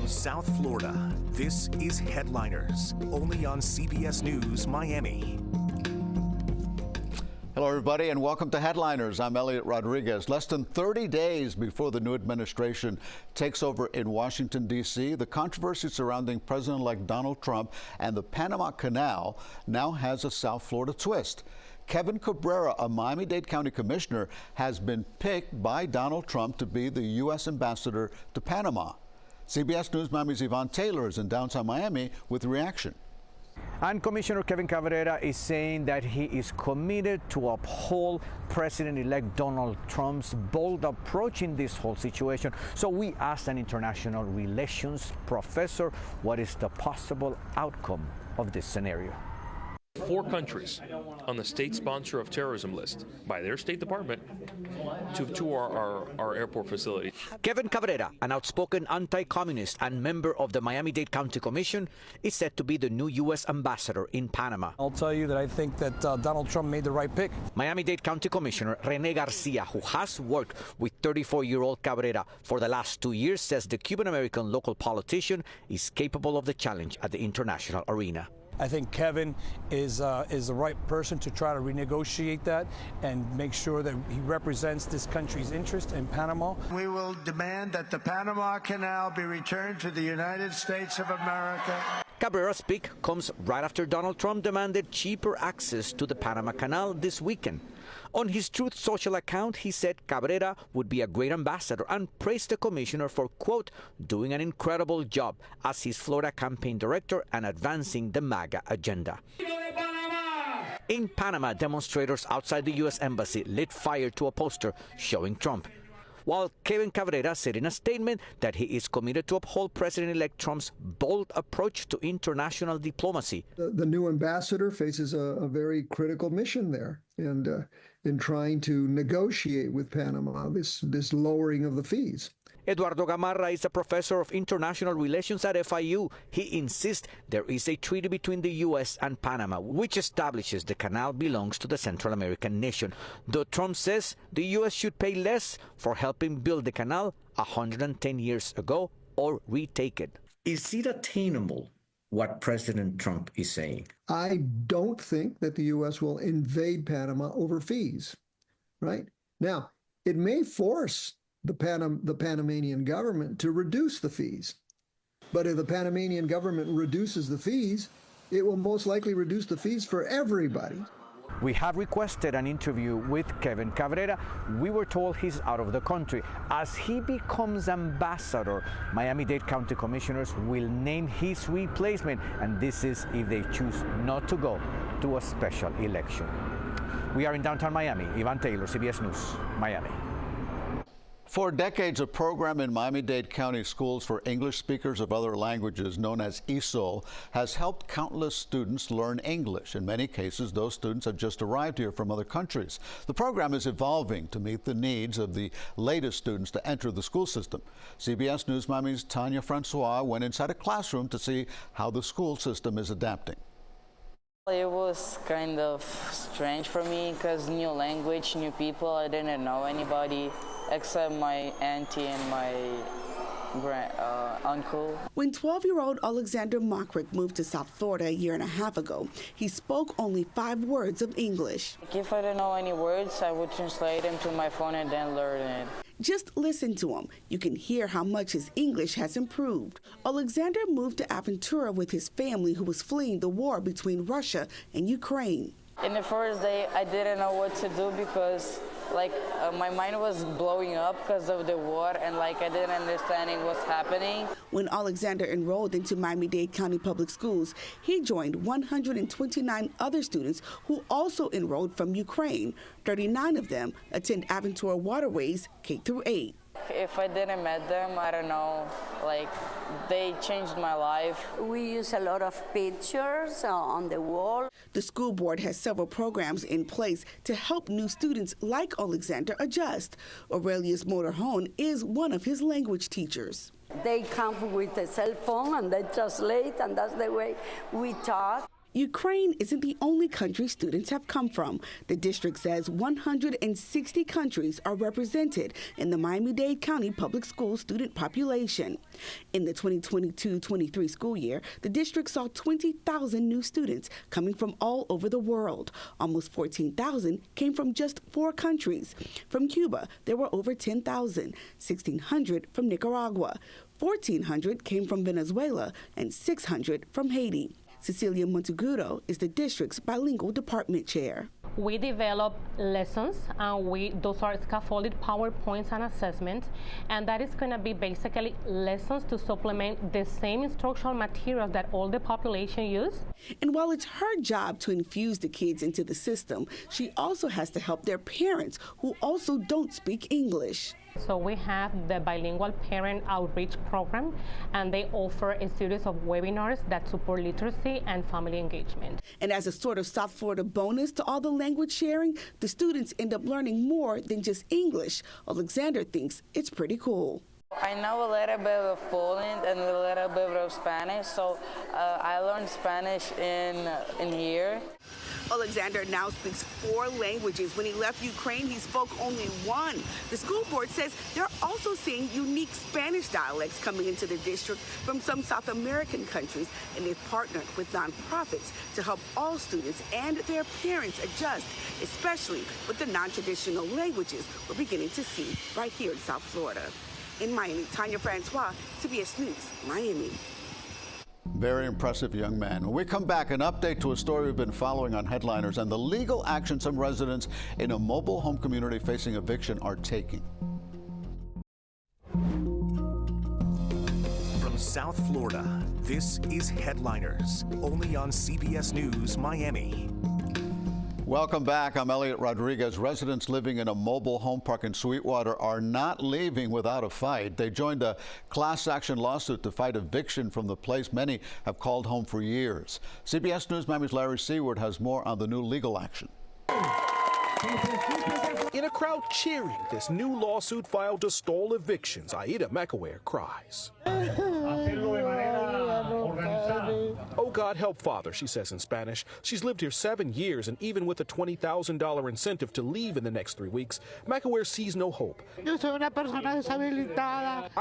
From South Florida, this is Headliners, only on CBS News Miami. Hello, everybody, and welcome to Headliners. I'm Elliot Rodriguez. Less than 30 days before the new administration takes over in Washington, D.C., the controversy surrounding President-elect Donald Trump and the Panama Canal now has a South Florida twist. Kevin Cabrera, a Miami-Dade County Commissioner, has been picked by Donald Trump to be the U.S. ambassador to Panama. CBS News Miami's Yvonne Taylor is in downtown Miami with reaction. And Commissioner Kevin Cabrera is saying that he is committed to uphold President-elect Donald Trump's bold approach in this whole situation. So we asked an international relations professor what is the possible outcome of this scenario. 4 countries on the state sponsor of terrorism list by their State Department to our airport facility. Kevin Cabrera, an outspoken anti-communist and member of the Miami-Dade County Commission, is said to be the new U.S. ambassador in Panama. I'll tell you that I think that Donald Trump made the right pick. Miami-Dade County Commissioner Rene Garcia, who has worked with 34-year-old Cabrera for the last 2 years, says the Cuban-American local politician is capable of the challenge at the international arena. I think Kevin is the right person to try to renegotiate that and make sure that he represents this country's interest in Panama. We will demand that the Panama Canal be returned to the United States of America. Cabrera's pick comes right after Donald Trump demanded cheaper access to the Panama Canal this weekend. On his Truth Social account, he said Cabrera would be a great ambassador and praised the commissioner for, quote, doing an incredible job as his Florida campaign director and advancing the MAGA agenda. In Panama, demonstrators outside the U.S. Embassy lit fire to a poster showing Trump, while Kevin Cabrera said in a statement that he is committed to uphold President-elect Trump's bold approach to international diplomacy. The new ambassador faces a very critical mission there, and in trying to negotiate with Panama this lowering of the fees. Eduardo Gamarra is a professor of international relations at FIU. He insists there is a treaty between the U.S. and Panama, which establishes the canal belongs to the Central American nation. Though Trump says the U.S. should pay less for helping build the canal 110 years ago or retake it. Is it attainable, what President Trump is saying? I don't think that the U.S. will invade Panama over fees, right? Now, it may force the Panamanian government to reduce the fees. But if the Panamanian government reduces the fees, it will most likely reduce the fees for everybody. We have requested an interview with Kevin Cabrera. We were told he's out of the country. As he becomes ambassador, Miami-Dade County Commissioners will name his replacement, and this is if they choose not to go to a special election. We are in downtown Miami. Yvonne Taylor, CBS News, Miami. For decades, a program in Miami-Dade County schools for English speakers of other languages, known as ESOL, has helped countless students learn English. In many cases, those students have just arrived here from other countries. The program is evolving to meet the needs of the latest students to enter the school system. CBS News Miami's Tanya Francois went inside a classroom to see how the school system is adapting. It was kind of strange for me because new language, new people, I didn't know anybody except my auntie and my uncle. When 12-year-old Alexander Mockrick moved to South Florida a year and a half ago, he spoke only 5 words of English. If I didn't know any words, I would translate them to my phone and then learn it. Just listen to him. You can hear how much his English has improved. Alexander moved to Aventura with his family who was fleeing the war between Russia and Ukraine. In the first day, I didn't know what to do because my mind was blowing up because of the war and I didn't understand what's happening. When Alexander enrolled into Miami-Dade County Public Schools, he joined 129 other students who also enrolled from Ukraine. 39 of them attend Aventura Waterways K-8. If I didn't met them, I don't know, they changed my life. We use a lot of pictures on the wall. The school board has several programs in place to help new students like Alexander adjust. Aurelius Motorhone is one of his language teachers. They come with a cell phone and they translate, and that's the way we talk. Ukraine isn't the only country students have come from. The district says 160 countries are represented in the Miami-Dade County Public School student population. In the 2022-23 school year, the district saw 20,000 new students coming from all over the world. Almost 14,000 came from just 4 countries. From Cuba, there were over 10,000, 1,600 from Nicaragua, 1,400 came from Venezuela, and 600 from Haiti. Cecilia Monteguro is the district's bilingual department chair. We develop lessons, and those are scaffolded PowerPoints and assessments, and that is going to be basically lessons to supplement the same instructional materials that all the population use. And while it's her job to infuse the kids into the system, she also has to help their parents who also don't speak English. So we have the bilingual parent outreach program, and they offer a series of webinars that support literacy and family engagement. And as a sort of South Florida bonus to all the language sharing, the students end up learning more than just English. Alexander thinks it's pretty cool. I know a little bit of Poland and a little bit of Spanish, so I learned Spanish in here. Alexander now speaks 4 languages. When he left Ukraine, he spoke only 1. The school board says they're also seeing unique Spanish dialects coming into the district from some South American countries, and they've partnered with nonprofits to help all students and their parents adjust, especially with the non-traditional languages we're beginning to see right here in South Florida. In Miami, Tanya Francois, CBS News, Miami. Very impressive young man. When we come back, an update to a story we've been following on Headliners and the legal action some residents in a mobile home community facing eviction are taking. From South Florida, this is Headliners, only on CBS News Miami. Welcome back. I'm Elliot Rodriguez. Residents living in a mobile home park in Sweetwater are not leaving without a fight. They joined a class action lawsuit to fight eviction from the place many have called home for years. CBS News Miami's Larry Seward has more on the new legal action. In a crowd cheering this new lawsuit filed to stall evictions, Aida McAware cries. Oh, God help father, she says in Spanish. She's lived here 7 years, and even with a $20,000 incentive to leave in the next 3 weeks, McAware sees no hope. I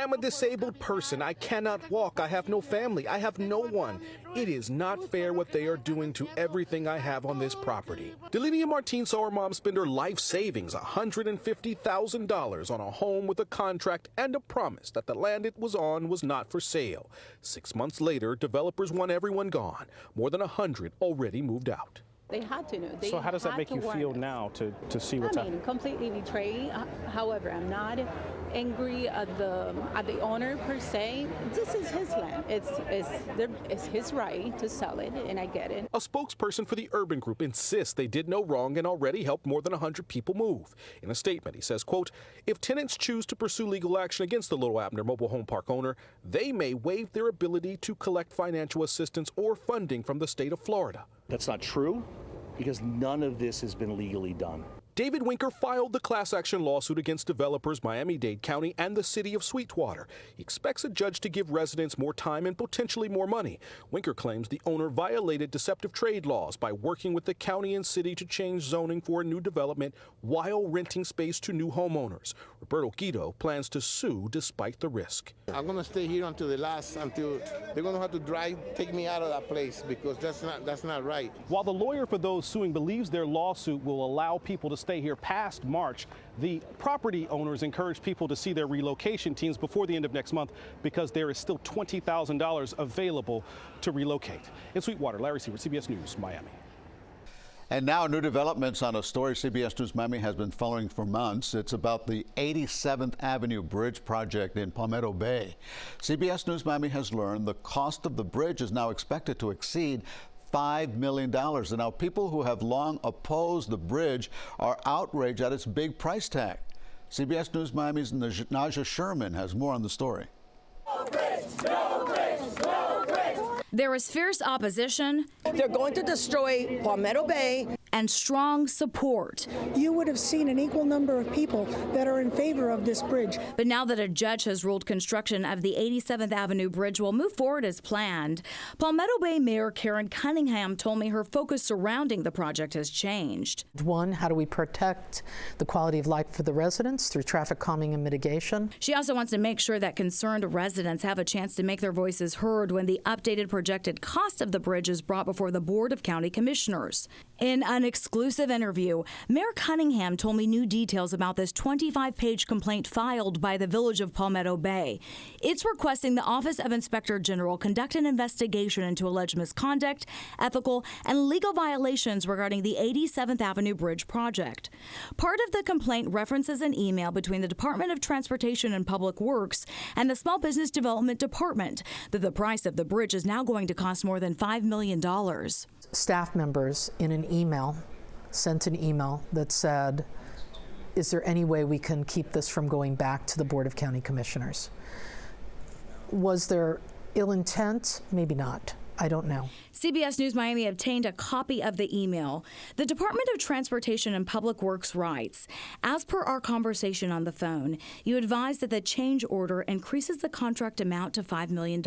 am a disabled person. I cannot walk. I have no family. I have no one. It is not fair what they are doing to everything I have on this property. Delinia Martin saw her mom spend her life savings, $150,000, on a home with a contract and a promise that the land it was on was not for sale. 6 months later, developers want everyone gone. More than 100 already moved out. They had to know. So how does that make you feel now to see what's happening? Completely betrayed. However, I'm not angry at the owner per se. This is his land. It's his right to sell it, and I get it. A spokesperson for the urban group insists they did no wrong and already helped more than 100 people move. In a statement, he says, quote, if tenants choose to pursue legal action against the Little Abner mobile home park owner, they may waive their ability to collect financial assistance or funding from the state of Florida. That's not true, because none of this has been legally done. David Winker filed the class action lawsuit against developers Miami-Dade County and the city of Sweetwater. He expects a judge to give residents more time and potentially more money. Winker claims the owner violated deceptive trade laws by working with the county and city to change zoning for a new development while renting space to new homeowners. Roberto Guido plans to sue despite the risk. I'm going to stay here until they're going to have to take me out of that place, because that's not right. While the lawyer for those suing believes their lawsuit will allow people to stay here past March, the property owners encourage people to see their relocation teams before the end of next month, because there is still $20,000 available to relocate. In Sweetwater, Larry Seward, CBS News, Miami. And now new developments on a story CBS News Miami has been following for months. It's about the 87th Avenue Bridge project in Palmetto Bay. CBS News Miami has learned the cost of the bridge is now expected to exceed $5 million. And now people who have long opposed the bridge are outraged at its big price tag. CBS News Miami's Naja Sherman has more on the story. No bridge, no bridge, no bridge. There is fierce opposition. They're going to destroy Palmetto Bay and strong support. You would have seen an equal number of people that are in favor of this bridge. But now that a judge has ruled construction of the 87th Avenue Bridge will move forward as planned, Palmetto Bay Mayor Karen Cunningham told me her focus surrounding the project has changed. One, how do we protect the quality of life for the residents through traffic calming and mitigation? She also wants to make sure that concerned residents have a chance to make their voices heard when the updated projected cost of the bridge is brought before the Board of County Commissioners. In an exclusive interview, Mayor Cunningham told me new details about this 25-page complaint filed by the Village of Palmetto Bay. It's requesting the Office of Inspector General conduct an investigation into alleged misconduct, ethical, and legal violations regarding the 87th Avenue Bridge project. Part of the complaint references an email between the Department of Transportation and Public Works and the Small Business Development Department that the price of the bridge is now going to cost more than $5 million. Staff members in an email sent an email that said, is there any way we can keep this from going back to the Board of County Commissioners? Was there ill intent? Maybe not. I don't know. CBS News Miami obtained a copy of the email. The Department of Transportation and Public Works writes, as per our conversation on the phone, you advise that the change order increases the contract amount to $5 million,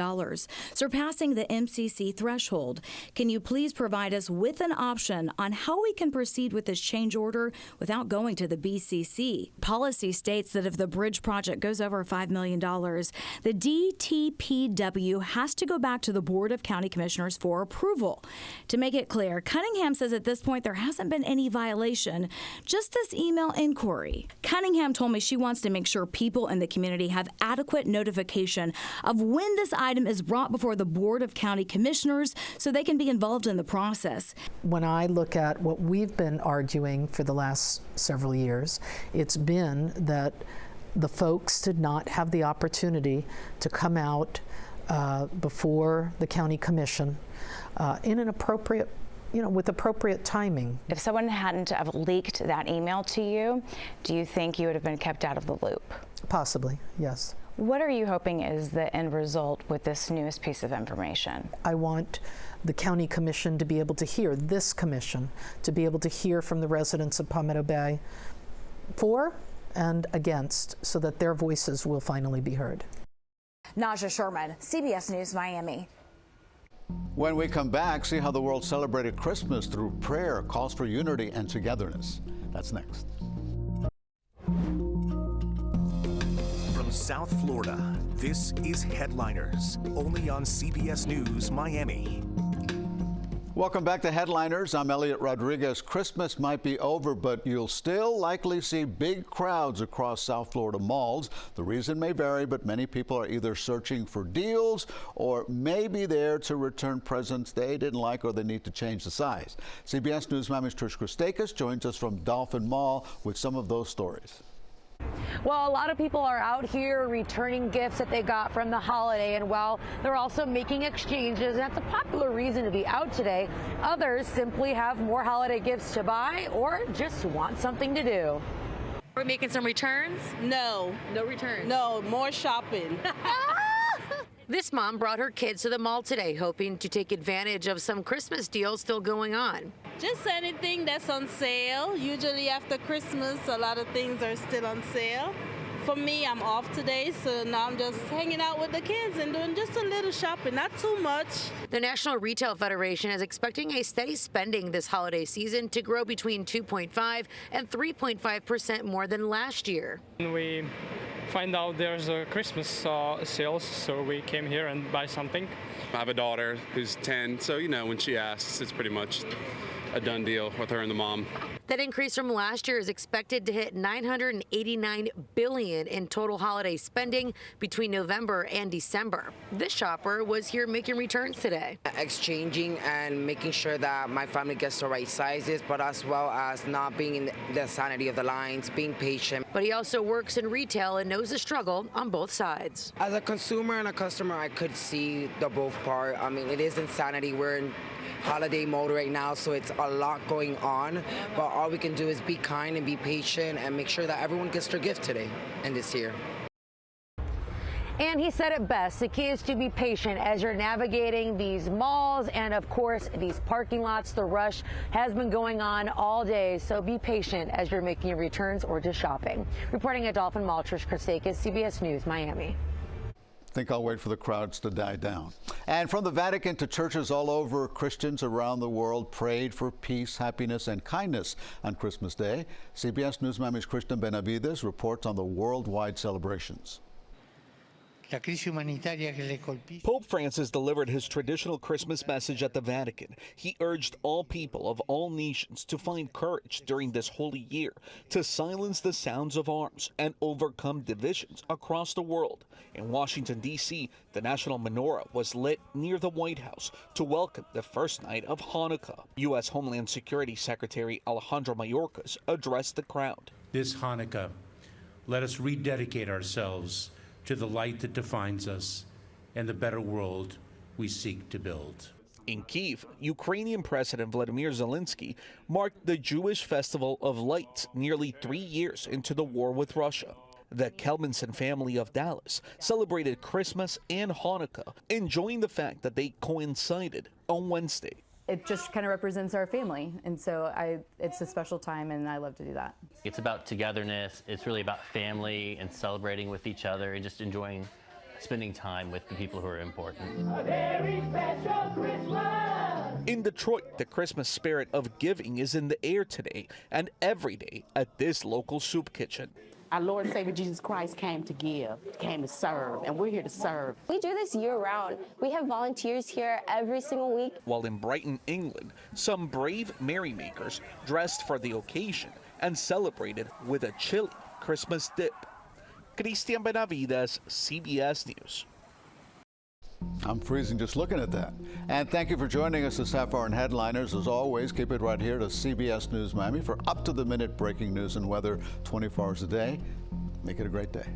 surpassing the MCC threshold. Can you please provide us with an option on how we can proceed with this change order without going to the BCC? Policy states that if the bridge project goes over $5 million, the DTPW has to go back to the Board of County Commissioners for approval. To make it clear, Cunningham says at this point there hasn't been any violation, just this email inquiry. Cunningham told me she wants to make sure people in the community have adequate notification of when this item is brought before the Board of County Commissioners so they can be involved in the process. When I look at what we've been arguing for the last several years, it's been that the folks did not have the opportunity to come out before the county commission in an appropriate, with appropriate timing. If someone hadn't have leaked that email to you, do you think you would have been kept out of the loop? Possibly, yes. What are you hoping is the end result with this newest piece of information? I want the county commission to be able to hear, this commission, to be able to hear from the residents of Palmetto Bay for and against, so that their voices will finally be heard. Naja Sherman, CBS News, Miami. When we come back, see how the world celebrated Christmas through prayer, calls for unity and togetherness. That's next. From South Florida, this is Headliners, only on CBS News Miami. Welcome back to Headliners. I'm Elliot Rodriguez. Christmas might be over, but you'll still likely see big crowds across South Florida malls. The reason may vary, but many people are either searching for deals or maybe there to return presents they didn't like or they need to change the size. CBS News Miami's Trish Christakis joins us from Dolphin Mall with some of those stories. Well, a lot of people are out here returning gifts that they got from the holiday, and while they're also making exchanges, and that's a popular reason to be out today, others simply have more holiday gifts to buy or just want something to do. We're making some returns? No. No returns? No, more shopping. This mom brought her kids to the mall today, hoping to take advantage of some Christmas deals still going on. Just anything that's on sale. Usually after Christmas, a lot of things are still on sale. For me, I'm off today, so now I'm just hanging out with the kids and doing just a little shopping, not too much. The National Retail Federation is expecting a steady spending this holiday season to grow between 2.5 and 3.5% more than last year. We find out there's a Christmas sales, so we came here and buy something. I have a daughter who's 10, so when she asks, it's pretty much a done deal with her and the mom. That increase from last year is expected to hit $989 billion in total holiday spending between November and December. This shopper was here making returns today. Exchanging and making sure that my family gets the right sizes, but as well as not being in the sanity of the lines, being patient. But he also works in retail and knows the struggle on both sides. As a consumer and a customer, I could see the both part. I mean, it is insanity. We're in holiday mode right now, so it's a lot going on, but all we can do is be kind and be patient and make sure that everyone gets their gift today and this year. And he said it best, the key is to be patient as you're navigating these malls and, of course, these parking lots. The rush has been going on all day, so be patient as you're making your returns or just shopping. Reporting at Dolphin Mall, Trish Christakis, CBS News, Miami. I think I'll wait for the crowds to die down. And from the Vatican to churches all over, Christians around the world prayed for peace, happiness, and kindness on Christmas Day. CBS News Miami's Christian Benavides reports on the worldwide celebrations. Pope Francis delivered his traditional Christmas message at the Vatican. He urged all people of all nations to find courage during this holy year, to silence the sounds of arms and overcome divisions across the world. In Washington, D.C., the national menorah was lit near the White House to welcome the first night of Hanukkah. U.S. Homeland Security Secretary Alejandro Mayorkas addressed the crowd. This Hanukkah, let us rededicate ourselves to the light that defines us and the better world we seek to build. In Kyiv, Ukrainian President Vladimir Zelensky marked the Jewish Festival of Lights nearly 3 years into the war with Russia. The Kelmanson family of Dallas celebrated Christmas and Hanukkah, enjoying the fact that they coincided on Wednesday. It just kind of represents our family, and so it's a special time, and I love to do that. It's about togetherness. It's really about family and celebrating with each other and just enjoying spending time with the people who are important. A very special Christmas. In Detroit, the Christmas spirit of giving is in the air today and every day at this local soup kitchen. Our Lord and Savior Jesus Christ came to give, came to serve, and we're here to serve. We do this year-round. We have volunteers here every single week. While in Brighton, England, some brave merrymakers dressed for the occasion and celebrated with a chilly Christmas dip. Christian Benavides, CBS News. I'm freezing just looking at that. And thank you for joining us this half hour in Headliners. As always, keep it right here to CBS News Miami for up-to-the-minute breaking news and weather 24 hours a day. Make it a great day.